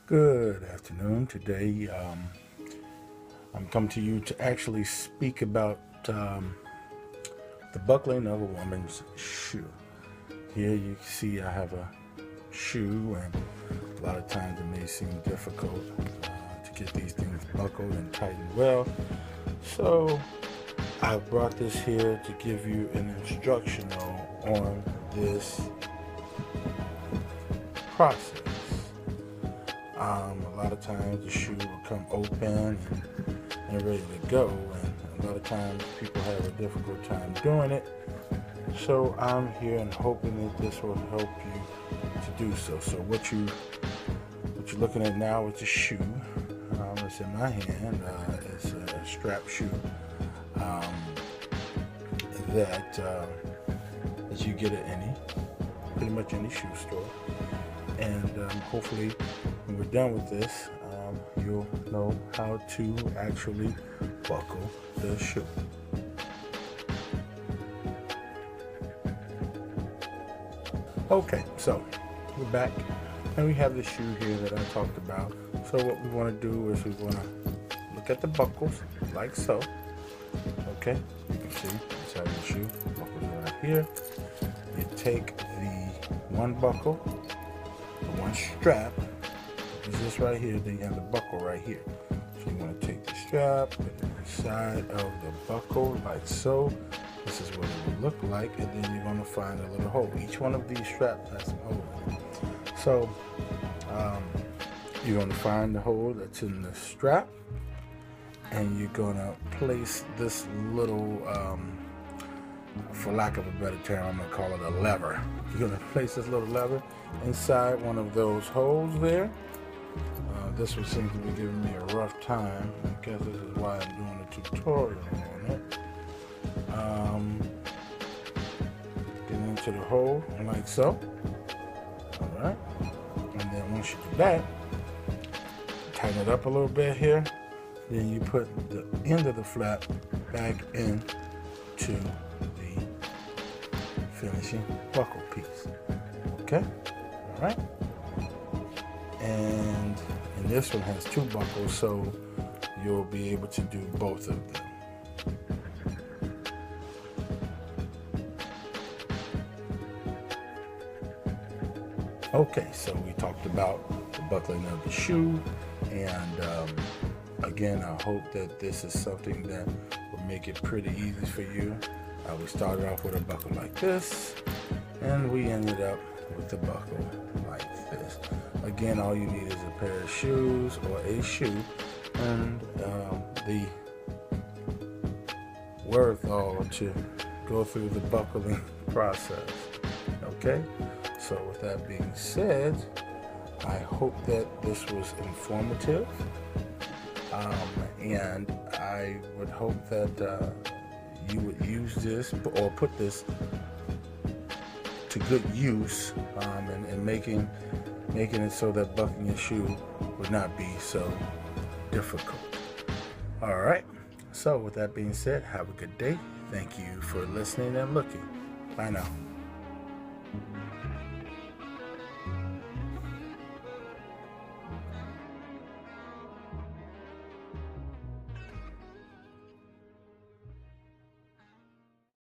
Good afternoon. Today, I'm coming to you to actually speak about the buckling of a woman's shoe. Here you can see I have a shoe, and a lot of times it may seem difficult to get these things buckled and tightened well. So I brought this here to give you an instructional on this process. A lot of times the shoe will come open and ready to go, and a lot of times people have a difficult time doing it. So I'm here and hoping that this will help you to do so. So what you're looking at now is the shoe. It's in my hand. It's a strap shoe that you get at pretty much any shoe store. And hopefully when we're done with this, you'll know how to actually buckle the shoe. Okay, so we're back and we have the shoe here that I talked about. So what we want to do is we want to look at the buckles like so. Okay, you can see inside the shoe, buckles are right here. You take the one buckle, the one strap, is this right here, then you have the buckle right here. So you want to take the strap, put it inside of the buckle like so. This is what it will look like, and then you're going to find a little hole. Each one of these straps has some holes in it. So you're going to find the hole that's in the strap, and you're going to place this little, for lack of a better term, I'm going to call it a lever. You're going to place this little lever inside one of those holes there. This one seems to be giving me a rough time. I guess this is why I'm doing a tutorial on it. Get into the hole like so. Alright. And then once you do that, tighten it up a little bit here. Then you put the end of the flap back into the finishing buckle piece. Okay? Alright. And this one has two buckles, so you'll be able to do both of them. Okay, so we talked about the buckling of the shoe, and again, I hope that this is something that will make it pretty easy for you. We started off with a buckle like this, and we ended up with the buckle like this. Again, all you need is a pair of shoes or a shoe, and the wherewithal to go through the buckling process. Okay? So with that being said, I hope that this was informative, and I would hope that you would use this or put this to good use in making it so that buckling your shoe would not be so difficult. All right. So with that being said, have a good day. Thank you for listening and looking. Bye now.